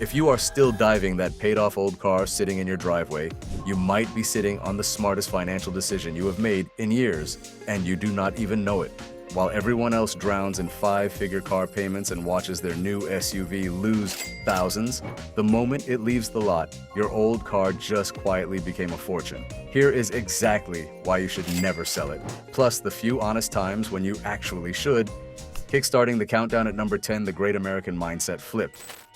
If you are still diving that paid-off old car sitting in your driveway, you might be sitting on the smartest financial decision you have made in years, and you do not even know it. While everyone else drowns in five-figure car payments and watches their new SUV lose thousands, the moment it leaves the lot, your old car just quietly became a fortune. Here is exactly why you should never sell it, plus the few honest times when you actually should. Kickstarting the countdown at number 10, the Great American Mindset Flip.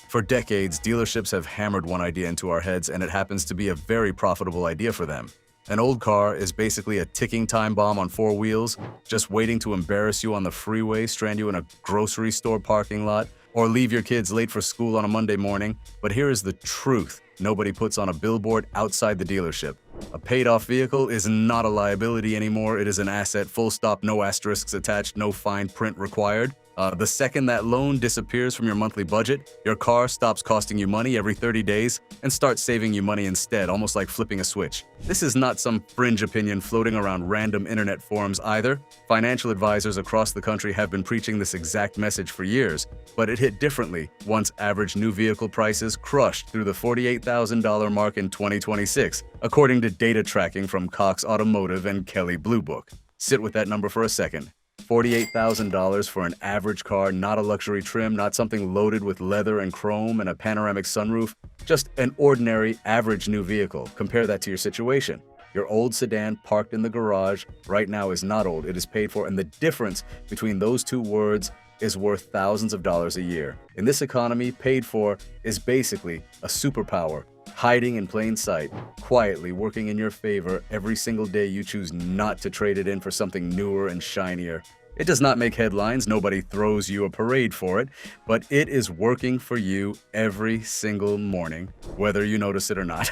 For decades, dealerships have hammered one idea into our heads, and it happens to be a very profitable idea for them. An old car is basically a ticking time bomb on four wheels, just waiting to embarrass you on the freeway, strand you in a grocery store parking lot, or leave your kids late for school on a Monday morning. But here is the truth nobody puts on a billboard outside the dealership. A paid-off vehicle is not a liability anymore. It is an asset, full stop, no asterisks attached, no fine print required. The second that loan disappears from your monthly budget, your car stops costing you money every 30 days and starts saving you money instead, almost like flipping a switch. This is not some fringe opinion floating around random internet forums either. Financial advisors across the country have been preaching this exact message for years, but it hit differently once average new vehicle prices crushed through the $48,000 mark in 2026, according to data tracking from Cox Automotive and Kelley Blue Book. Sit with that number for a second. $48,000 for an average car, not a luxury trim, not something loaded with leather and chrome and a panoramic sunroof, just an ordinary, average new vehicle. Compare that to your situation. Your old sedan parked in the garage right now is not old, it is paid for, and the difference between those two words is worth thousands of dollars a year. In this economy, paid for is basically a superpower, hiding in plain sight, quietly working in your favor every single day you choose not to trade it in for something newer and shinier. It does not make headlines, nobody throws you a parade for it, but it is working for you every single morning, whether you notice it or not.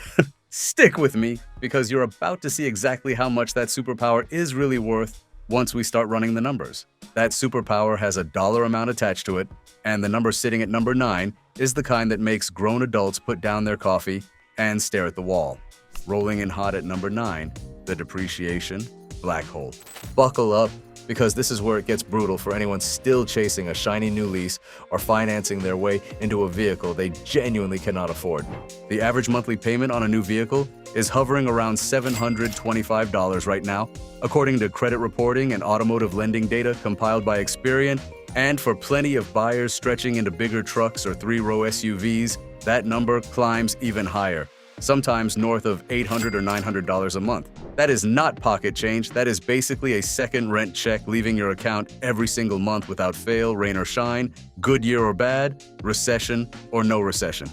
Stick with me, because you're about to see exactly how much that superpower is really worth once we start running the numbers. That superpower has a dollar amount attached to it, and the number sitting at number 9 is the kind that makes grown adults put down their coffee and stare at the wall. Rolling in hot at number 9, the depreciation black hole. Buckle up, because this is where it gets brutal for anyone still chasing a shiny new lease or financing their way into a vehicle they genuinely cannot afford. The average monthly payment on a new vehicle is hovering around $725 right now, according to credit reporting and automotive lending data compiled by Experian. And for plenty of buyers stretching into bigger trucks or three-row SUVs, that number climbs even higher, sometimes north of $800 or $900 a month. That is not pocket change, that is basically a second rent check leaving your account every single month without fail, rain or shine, good year or bad, recession or no recession.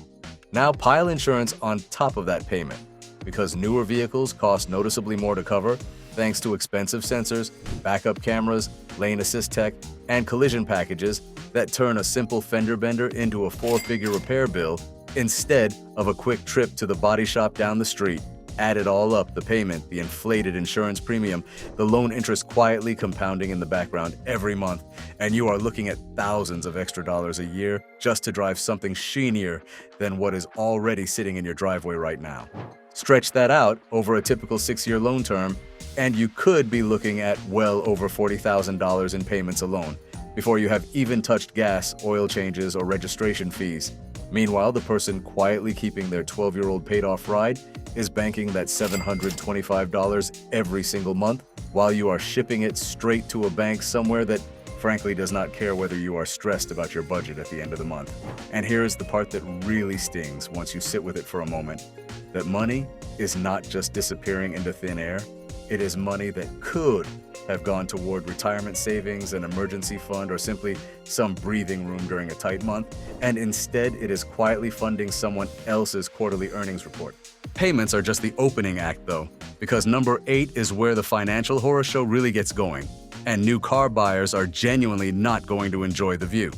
Now pile insurance on top of that payment, because newer vehicles cost noticeably more to cover thanks to expensive sensors, backup cameras, lane assist tech, and collision packages that turn a simple fender bender into a four-figure repair bill instead of a quick trip to the body shop down the street. Add it all up, the payment, the inflated insurance premium, the loan interest quietly compounding in the background every month, and you are looking at thousands of extra dollars a year just to drive something sheenier than what is already sitting in your driveway right now. Stretch that out over a typical 6-year loan term, and you could be looking at well over $40,000 in payments alone, before you have even touched gas, oil changes, or registration fees. Meanwhile, the person quietly keeping their 12-year-old paid-off ride is banking that $725 every single month, while you are shipping it straight to a bank somewhere that frankly does not care whether you are stressed about your budget at the end of the month. And here is the part that really stings once you sit with it for a moment. That money is not just disappearing into thin air. It is money that could have gone toward retirement savings, an emergency fund, or simply some breathing room during a tight month, and instead it is quietly funding someone else's quarterly earnings report. Payments are just the opening act though, because number 8 is where the financial horror show really gets going, and new car buyers are genuinely not going to enjoy the view.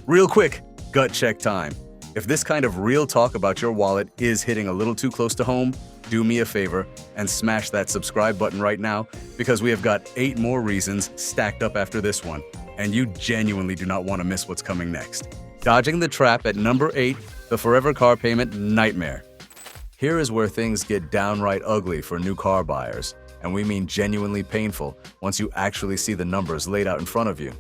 Real quick, gut check time. If this kind of real talk about your wallet is hitting a little too close to home, do me a favor and smash that subscribe button right now, because we have got 8 more reasons stacked up after this one, and you genuinely do not want to miss what's coming next. Dodging the trap at number 8, the forever car payment nightmare. Here is where things get downright ugly for new car buyers, and we mean genuinely painful once you actually see the numbers laid out in front of you.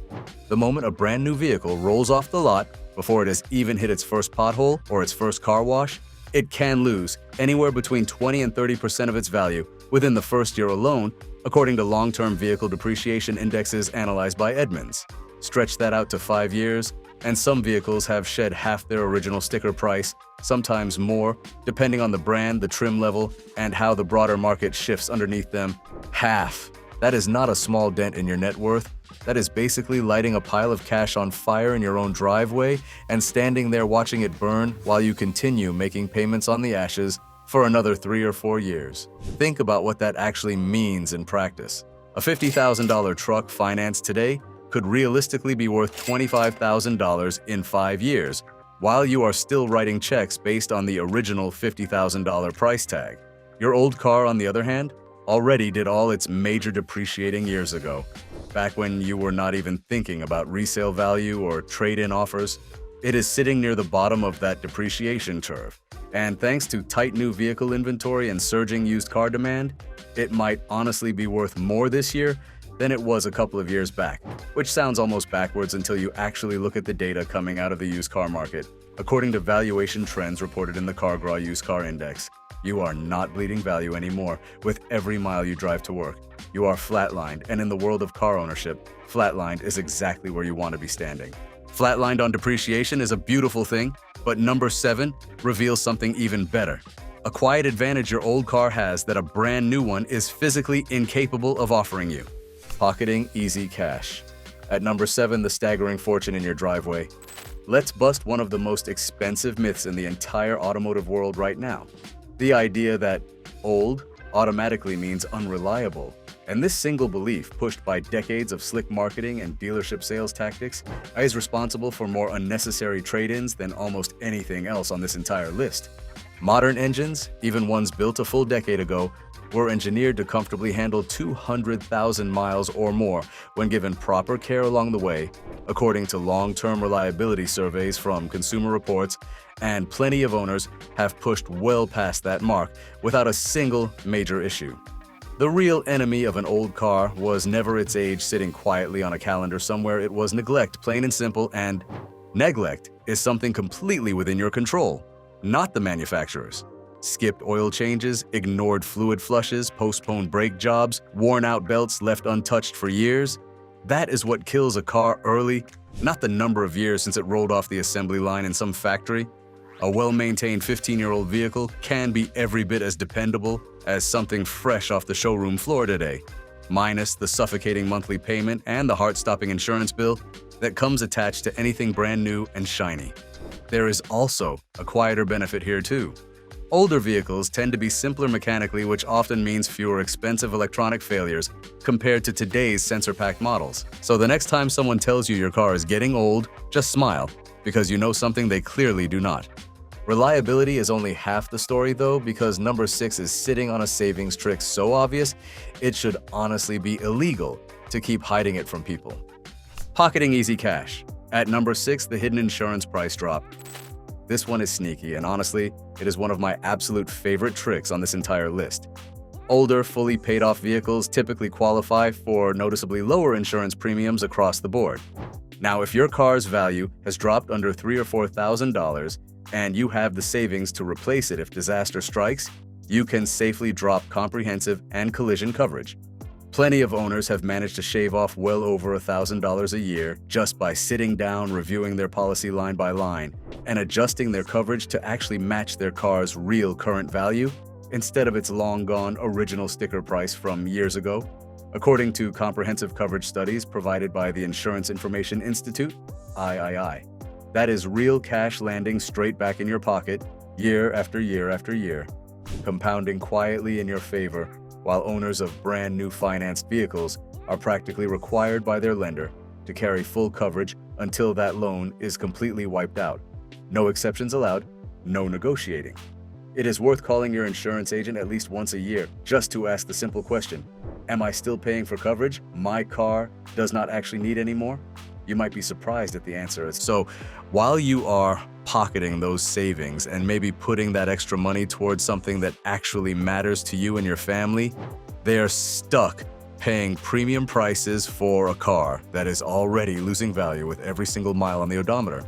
The moment a brand new vehicle rolls off the lot, before it has even hit its first pothole or its first car wash, it can lose anywhere between 20 and 30% of its value within the first year alone, according to long-term vehicle depreciation indexes analyzed by Edmunds. Stretch that out to 5 years, and some vehicles have shed half their original sticker price, sometimes more, depending on the brand, the trim level, and how the broader market shifts underneath them. Half. That is not a small dent in your net worth. That is basically lighting a pile of cash on fire in your own driveway and standing there watching it burn while you continue making payments on the ashes for another 3 or 4 years. Think about what that actually means in practice. A $50,000 truck financed today could realistically be worth $25,000 in 5 years, while you are still writing checks based on the original $50,000 price tag. Your old car, on the other hand, already did all its major depreciating years ago, back when you were not even thinking about resale value or trade-in offers. It is sitting near the bottom of that depreciation curve, and thanks to tight new vehicle inventory and surging used car demand, it might honestly be worth more this year than it was a couple of years back, which sounds almost backwards until you actually look at the data coming out of the used car market. According to valuation trends reported in the CarGraw Used Car Index, you are not bleeding value anymore with every mile you drive to work. You are flatlined, and in the world of car ownership, flatlined is exactly where you want to be standing. Flatlined on depreciation is a beautiful thing, but number 7 reveals something even better. A quiet advantage your old car has that a brand new one is physically incapable of offering you. Pocketing easy cash. At number 7, the staggering fortune in your driveway. Let's bust one of the most expensive myths in the entire automotive world right now. The idea that old automatically means unreliable. And this single belief, pushed by decades of slick marketing and dealership sales tactics, is responsible for more unnecessary trade-ins than almost anything else on this entire list. Modern engines, even ones built a full decade ago, were engineered to comfortably handle 200,000 miles or more when given proper care along the way, according to long-term reliability surveys from Consumer Reports, and plenty of owners have pushed well past that mark without a single major issue. The real enemy of an old car was never its age sitting quietly on a calendar somewhere. It was neglect, plain and simple, and neglect is something completely within your control, not the manufacturer's. Skipped oil changes, ignored fluid flushes, postponed brake jobs, worn out belts left untouched for years. That is what kills a car early, not the number of years since it rolled off the assembly line in some factory. A well-maintained 15-year-old vehicle can be every bit as dependable as something fresh off the showroom floor today, minus the suffocating monthly payment and the heart-stopping insurance bill that comes attached to anything brand new and shiny. There is also a quieter benefit here too. Older vehicles tend to be simpler mechanically, which often means fewer expensive electronic failures compared to today's sensor-packed models. So the next time someone tells you your car is getting old, just smile, because you know something they clearly do not. Reliability is only half the story though, because number 6 is sitting on a savings trick so obvious, it should honestly be illegal to keep hiding it from people. Pocketing easy cash. At number 6, the hidden insurance price drop. This one is sneaky, and honestly, it is one of my absolute favorite tricks on this entire list. Older, fully paid-off vehicles typically qualify for noticeably lower insurance premiums across the board. Now, if your car's value has dropped under $3,000 or $4,000 and you have the savings to replace it if disaster strikes, you can safely drop comprehensive and collision coverage. Plenty of owners have managed to shave off well over $1,000 a year just by sitting down, reviewing their policy line by line, and adjusting their coverage to actually match their car's real current value instead of its long-gone original sticker price from years ago. According to comprehensive coverage studies provided by the Insurance Information Institute, III, that is real cash landing straight back in your pocket year after year after year, compounding quietly in your favor, while owners of brand new financed vehicles are practically required by their lender to carry full coverage until that loan is completely wiped out. No exceptions allowed, no negotiating. It is worth calling your insurance agent at least once a year just to ask the simple question, am I still paying for coverage my car does not actually need anymore? You might be surprised at the answer. So while you are pocketing those savings and maybe putting that extra money towards something that actually matters to you and your family, they are stuck paying premium prices for a car that is already losing value with every single mile on the odometer.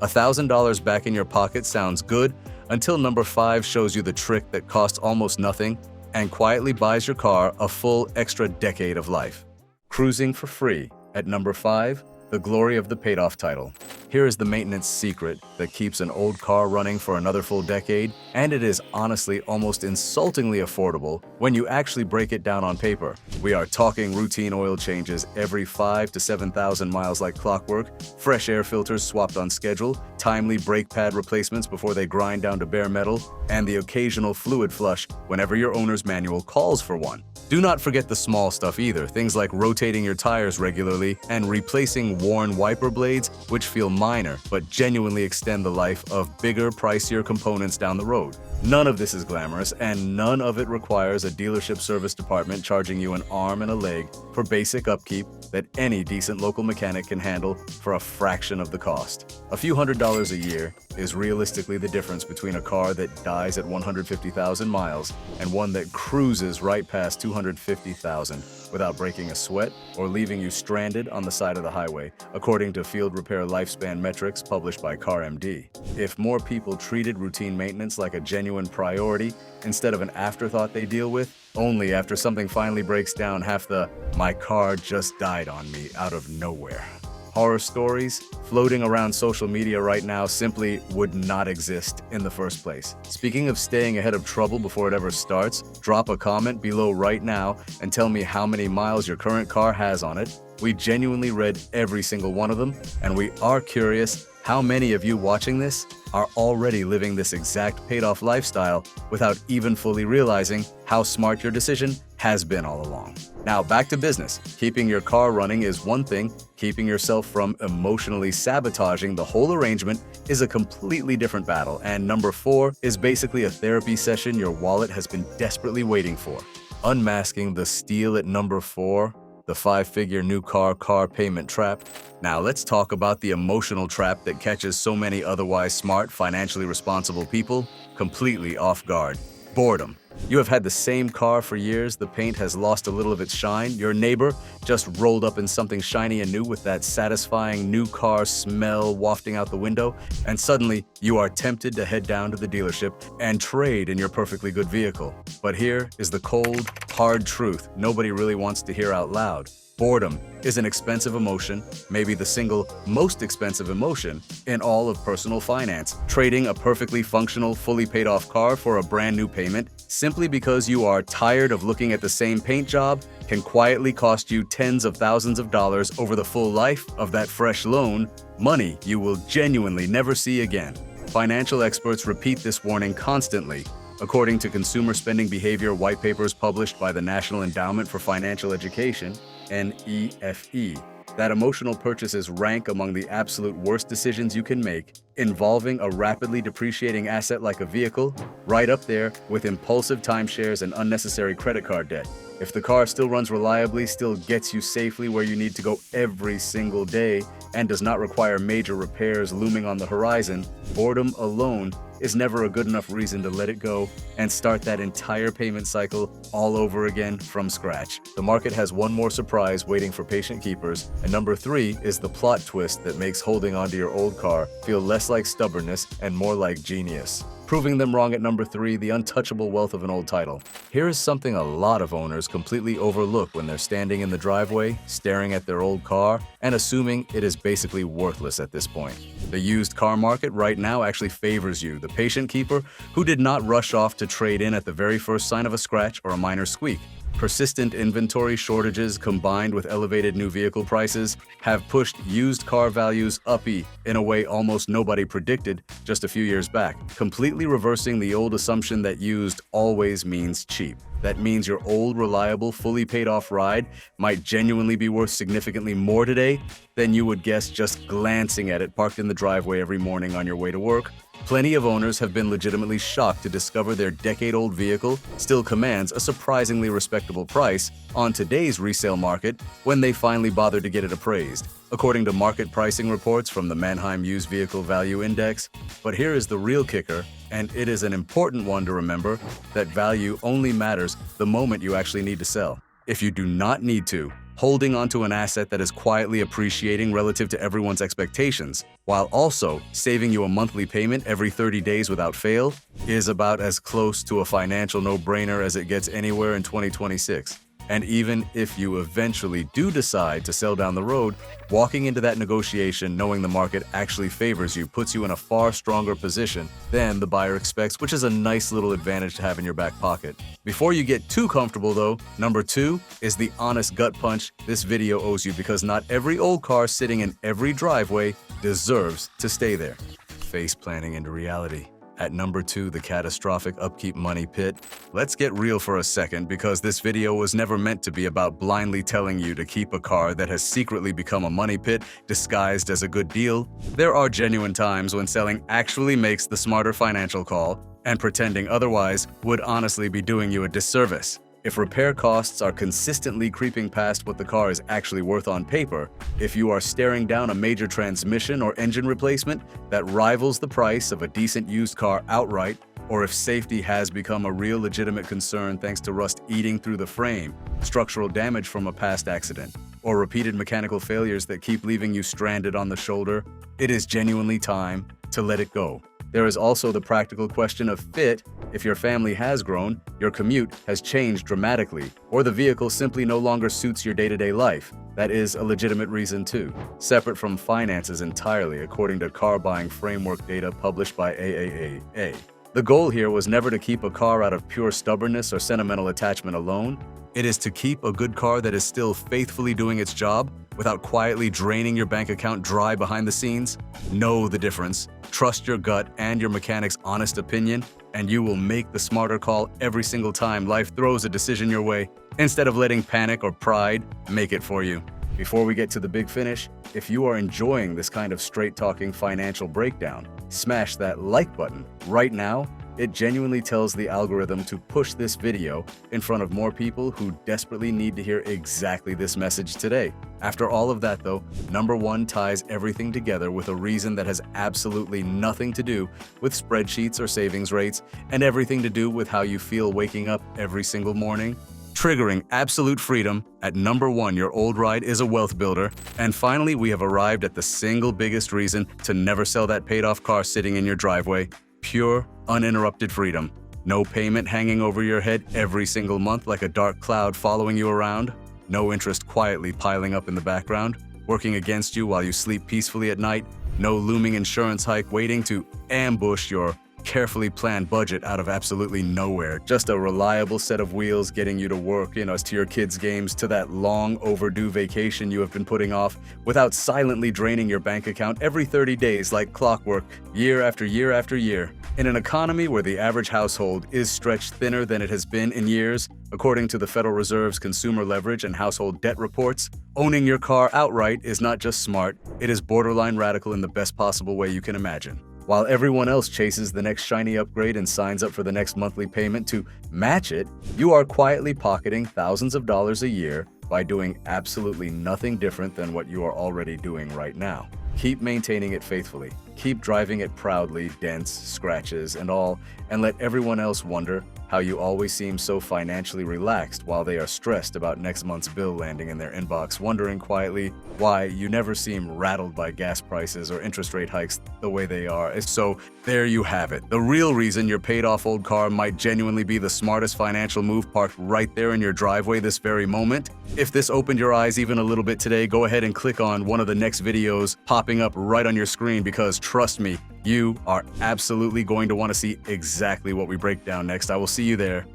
$1,000 back in your pocket sounds good until number 5 shows you the trick that costs almost nothing and quietly buys your car a full extra decade of life. Cruising for free. At number 5, the glory of the paid-off title. Here is the maintenance secret that keeps an old car running for another full decade, and it is honestly almost insultingly affordable when you actually break it down on paper. We are talking routine oil changes every 5 to 7,000 miles like clockwork, fresh air filters swapped on schedule, timely brake pad replacements before they grind down to bare metal, and the occasional fluid flush whenever your owner's manual calls for one. Do not forget the small stuff either, things like rotating your tires regularly and replacing worn wiper blades, which feel minor but genuinely extend the life of bigger, pricier components down the road. None of this is glamorous, and none of it requires a dealership service department charging you an arm and a leg for basic upkeep that any decent local mechanic can handle for a fraction of the cost. A few $100s a year is realistically the difference between a car that dies at 150,000 miles and one that cruises right past 250,000 without breaking a sweat or leaving you stranded on the side of the highway, according to field repair lifespan metrics published by CarMD. If more people treated routine maintenance like a genuine priority instead of an afterthought they deal with, only after something finally breaks down half the "my car just died on me" out of nowhere. Horror stories floating around social media right now simply would not exist in the first place. Speaking of staying ahead of trouble before it ever starts, drop a comment below right now and tell me how many miles your current car has on it. We genuinely read every single one of them, and we are curious how many of you watching this are already living this exact paid-off lifestyle without even fully realizing how smart your decision has been all along. Now back to business. Keeping your car running is one thing. Keeping yourself from emotionally sabotaging the whole arrangement is a completely different battle. And number 4 is basically a therapy session your wallet has been desperately waiting for. Unmasking the steal at number 4, the 5-figure new car payment trap. Now let's talk about the emotional trap that catches so many otherwise smart, financially responsible people completely off guard. Boredom. You have had the same car for years, the paint has lost a little of its shine, your neighbor just rolled up in something shiny and new with that satisfying new car smell wafting out the window, and suddenly you are tempted to head down to the dealership and trade in your perfectly good vehicle. But here is the cold, hard truth nobody really wants to hear out loud. Boredom is an expensive emotion, maybe the single most expensive emotion in all of personal finance. Trading a perfectly functional, fully paid off car for a brand new payment simply because you are tired of looking at the same paint job can quietly cost you tens of thousands of dollars over the full life of that fresh loan, money you will genuinely never see again. Financial experts repeat this warning constantly. According to consumer spending behavior white papers published by the National Endowment for Financial Education, NEFE, that emotional purchases rank among the absolute worst decisions you can make, involving a rapidly depreciating asset like a vehicle, right up there with impulsive timeshares and unnecessary credit card debt. If the car still runs reliably, still gets you safely where you need to go every single day, and does not require major repairs looming on the horizon, boredom alone is never a good enough reason to let it go and start that entire payment cycle all over again from scratch. The market has one more surprise waiting for patient keepers, and number 3 is the plot twist that makes holding onto your old car feel less like stubbornness and more like genius. Proving them wrong at number 3, the untouchable wealth of an old title. Here is something a lot of owners completely overlook when they're standing in the driveway, staring at their old car, and assuming it is basically worthless at this point. The used car market right now actually favors you, the patient keeper, who did not rush off to trade in at the very first sign of a scratch or a minor squeak. Persistent inventory shortages combined with elevated new vehicle prices have pushed used car values uppy in a way almost nobody predicted just a few years back, completely reversing the old assumption that used always means cheap. That means your old, reliable, fully paid-off ride might genuinely be worth significantly more today than you would guess just glancing at it parked in the driveway every morning on your way to work. Plenty of owners have been legitimately shocked to discover their decade-old vehicle still commands a surprisingly respectable price on today's resale market when they finally bothered to get it appraised, according to market pricing reports from the Manheim Used Vehicle Value Index. But here is the real kicker, and it is an important one to remember, that value only matters the moment you actually need to sell. If you do not need to, holding onto an asset that is quietly appreciating relative to everyone's expectations, while also saving you a monthly payment every 30 days without fail, is about as close to a financial no-brainer as it gets anywhere in 2026. And even if you eventually do decide to sell down the road, walking into that negotiation knowing the market actually favors you puts you in a far stronger position than the buyer expects, which is a nice little advantage to have in your back pocket. Before you get too comfortable though, number 2 is the honest gut punch this video owes you, because not every old car sitting in every driveway deserves to stay there. Face planting into reality. At number 2, the catastrophic upkeep money pit. Let's get real for a second, because this video was never meant to be about blindly telling you to keep a car that has secretly become a money pit disguised as a good deal. There are genuine times when selling actually makes the smarter financial call, and pretending otherwise would honestly be doing you a disservice. If repair costs are consistently creeping past what the car is actually worth on paper, if you are staring down a major transmission or engine replacement that rivals the price of a decent used car outright, or if safety has become a real legitimate concern thanks to rust eating through the frame, structural damage from a past accident, or repeated mechanical failures that keep leaving you stranded on the shoulder, it is genuinely time to let it go. There is also the practical question of fit. If your family has grown, your commute has changed dramatically, or the vehicle simply no longer suits your day-to-day life. That is a legitimate reason too, separate from finances entirely, according to car buying framework data published by AAA. The goal here was never to keep a car out of pure stubbornness or sentimental attachment alone. It is to keep a good car that is still faithfully doing its job without quietly draining your bank account dry behind the scenes. Know the difference, trust your gut and your mechanic's honest opinion, and you will make the smarter call every single time life throws a decision your way, instead of letting panic or pride make it for you. Before we get to the big finish, if you are enjoying this kind of straight-talking financial breakdown, smash that like button right now. It genuinely tells the algorithm to push this video in front of more people who desperately need to hear exactly this message today. After all of that though, number 1 ties everything together with a reason that has absolutely nothing to do with spreadsheets or savings rates, and everything to do with how you feel waking up every single morning. Triggering absolute freedom. At number 1, your old ride is a wealth builder. And finally, we have arrived at the single biggest reason to never sell that paid-off car sitting in your driveway. Pure, uninterrupted freedom. No payment hanging over your head every single month like a dark cloud following you around. No interest quietly piling up in the background, working against you while you sleep peacefully at night. No looming insurance hike waiting to ambush your carefully planned budget out of absolutely nowhere. Just a reliable set of wheels getting you to work, to your kids' games, to that long overdue vacation you have been putting off, without silently draining your bank account every 30 days like clockwork, year after year after year. In an economy where the average household is stretched thinner than it has been in years, according to the Federal Reserve's Consumer Leverage and Household Debt reports, owning your car outright is not just smart, it is borderline radical in the best possible way you can imagine. While everyone else chases the next shiny upgrade and signs up for the next monthly payment to match it, you are quietly pocketing thousands of dollars a year by doing absolutely nothing different than what you are already doing right now. Keep maintaining it faithfully. Keep driving it proudly, dents, scratches, and all, and let everyone else wonder how you always seem so financially relaxed while they are stressed about next month's bill landing in their inbox, wondering quietly why you never seem rattled by gas prices or interest rate hikes the way they are. So there you have it. The real reason your paid-off old car might genuinely be the smartest financial move parked right there in your driveway this very moment. If this opened your eyes even a little bit today, go ahead and click on one of the next videos popping up right on your screen, because trust me, you are absolutely going to want to see exactly what we break down next. I will see you there.